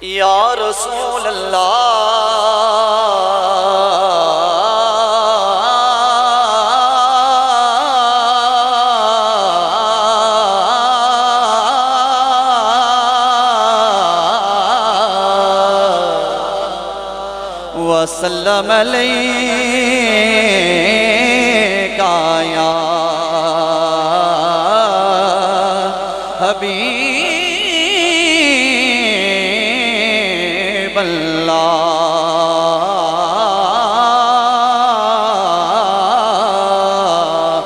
یا رسول اللہ وسلم علیکا یا حبیب اللہ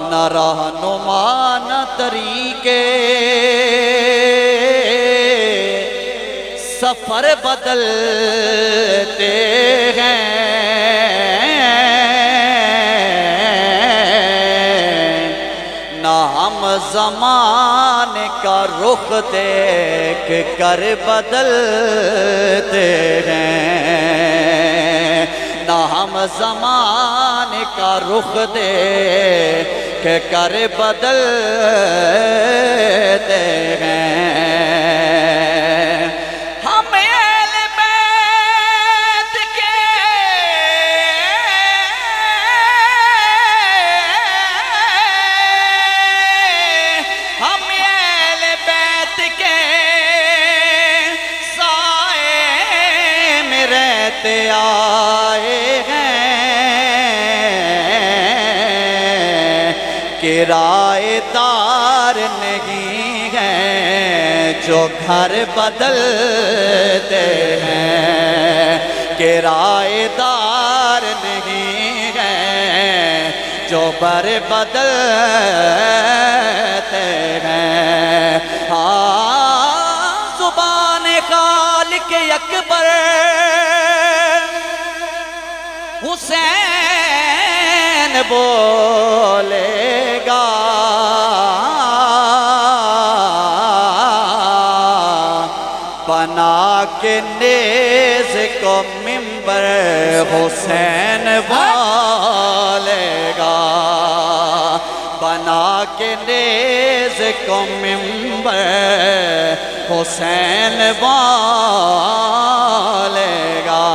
نہ رہنما نہ طریقے سفر بدلتے ہیں نہ ہم زمانے کا رخ دیکھ کر بدلتے ہیں نہ ہم زمانے کا رخ دیکھ کر بدلتے ہیں آئے ہیں کرائے دار نہیں ہیں جو گھر بدلتے ہیں کرائے دار نہیں ہیں جو بر بدلتے ہیں زبان خالق اکبر حسین بولے گا بنا کے نیز کو منبر حسین بولے گا بنا کے نیز کو منبر حسین بولے گا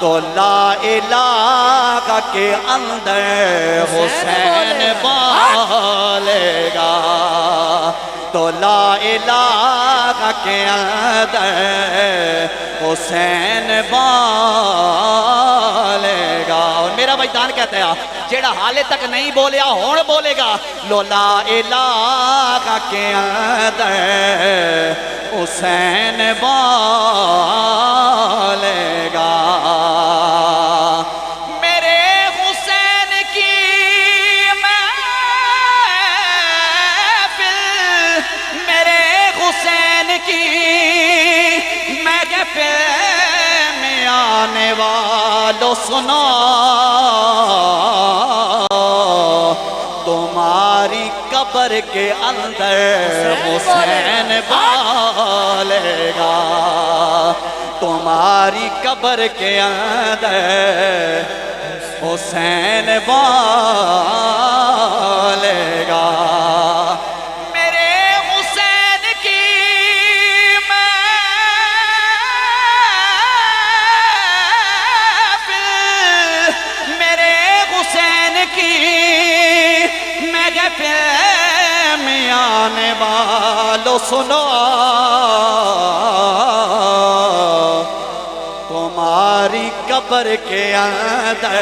تو لا الہ کے اندر حسین بولے گا تو لا الہ کے اندر حسین بولے گا اور میرا وجدان کہتا ہے جیڑا حالے تک نہیں بولیا ہون بولے گا لو لا الہ کے اندر حسین بولے گا میرے حسین کی محفل میرے حسین کی محفل میں آنے والوں سنو تمہاری قبر کے اندر حسین بولے گا تمہاری قبر کے اندر حسین بولے گا میرے حسین کی محفل میرے حسین کی میں آنے والوں سنو تمہاری قبر کے اندر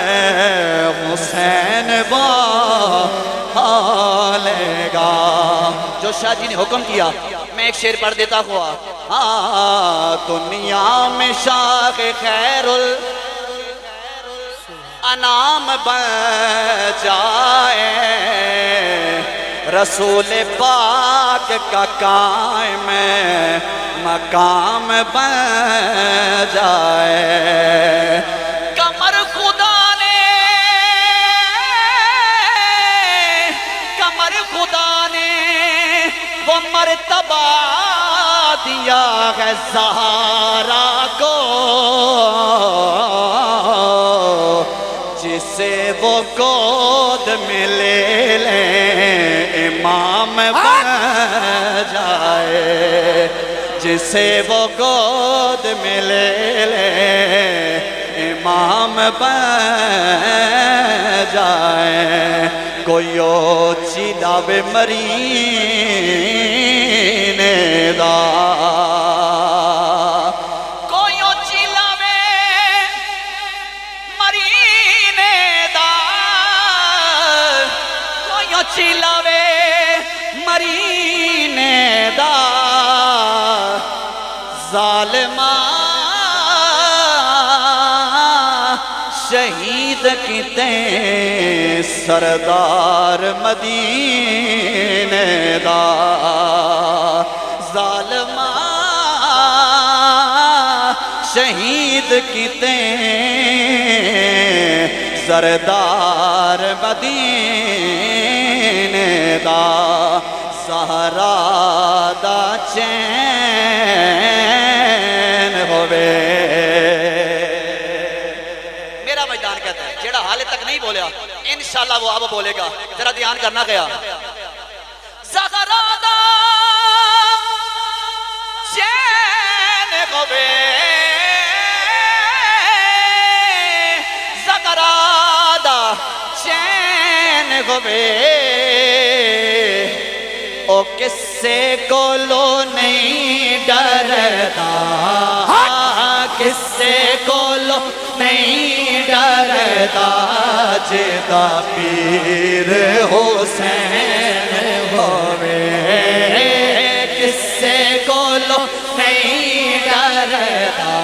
حسین بولے گا جو شاہ جی نے حکم کیا میں ایک شعر پڑھ دیتا ہوا دنیا میں شاہ خیر الانام بن جائے رسول پاک کا قائم مقام بن جائے کمر خدا نے دیا ہے زہرا کو، جسے وہ گود میں لے لے امام بن جائے، جسے وہ گود میں لے لے امام بن جائے۔ کوئی او چلاوے مرینے دا، کوئی او چلاوے مرینے دا، کوئی او چلاوے مرینے دا، ظالمہ شہید کیتے سردار مدینے دا، ظالمہ شہید کیتے سردار مدینے دا، زہرا دا چین ہوئے۔ جیڑا حالے تک نہیں بولیا انشاءاللہ وہ اب بولے گا، ذرا دھیان کرنا گیا۔ زہرا دا چین ہوئے، زہرا دا چین ہوئے، او کسے کو لو نہیں ڈردا، کسے کو لو نہیں ڈردا، جدا پیر حسین ہوئے، کسے کو لو نہیں ڈردا،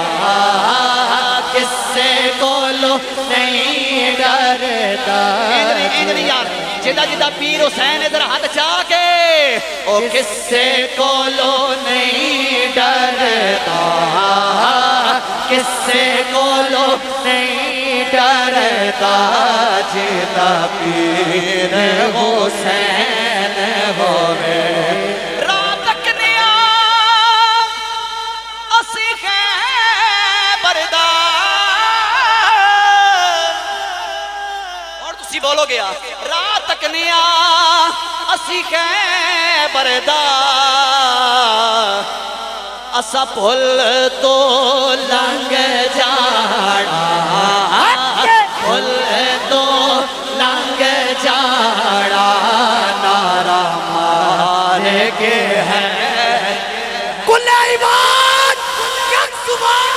کسے کو لو نہیں ڈردا، انجنی یار جدا جدا پیر حسین ادھر ہاتھ چاہ کے، او کسے کو لو نہیں ڈردا، کسے کو لو نہیں ڈردا، جدا پیر حسین ہوئے۔ رات تکنیا اسی خیبر دا، اور تسی بولو گیا، رات تکنیا اسی خیبر دا، اسا پھل تو لنگ جاڑا، پھل تو لنگ جاڑا، نعرہ مارے کے ہے کل ایمان یک زبان،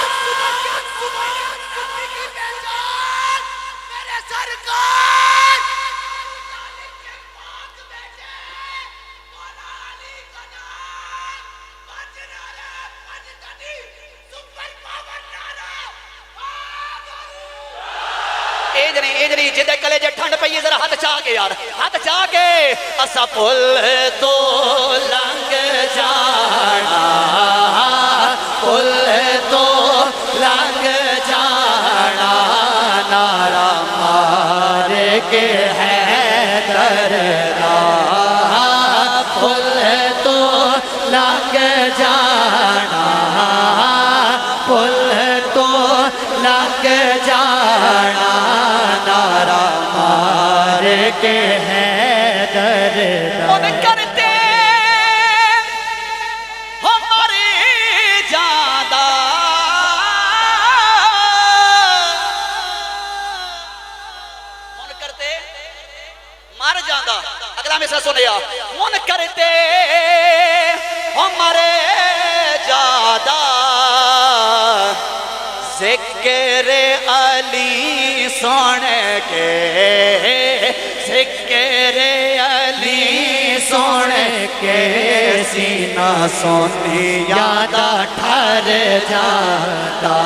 میرے سرکار ایجنی جدے کلے جے ٹھنڈ پئی ذرا ہاتھ چاہ کے یار، ہاتھ چاہ کے، اسا پھل تو لنگ جانا، پھل تو لنگ جانا، نعرہ مارے کے حیدر دا، پھل تو لنگ جانا، پھل تو لنگ جانا، نعرہ مارے کے حیدر دا، ان کرتے ہماری جاندہ، ان کرتے مار جاندہ، اگلا مثال سنیا، ان کرتے ہمارے جاندہ، ذکر علی سن کے، ذکر علی سن کے، سینہ سونی یادہ ٹھر جاتا،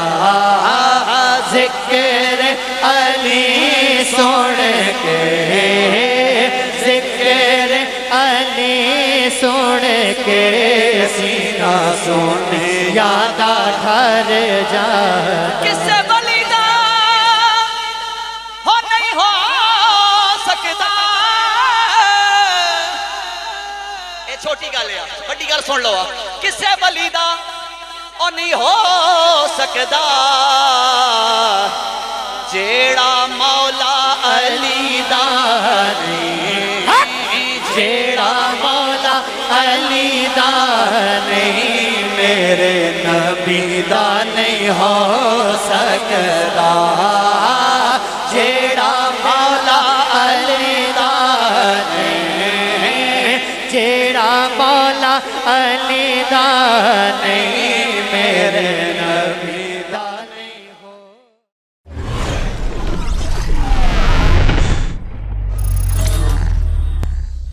ذکر علی سن کے، ذکر علی سن کے، سینہ سونی یادہ ٹھر جاتا، کس سے ولیدہ ہو نہیں ہو سکتا، اے چھوٹی گل ہے بڑی گل سن لو، کس سے ولیدہ او نہیں ہو سکدا جیڑا مولا علی دا نہیں جیڑا مولا علی دا نہیں میرے نبی دا نہیں ہو سکدا جیڑا مولا علی دا نہیں جیڑا مولا علی دا نہیں میرے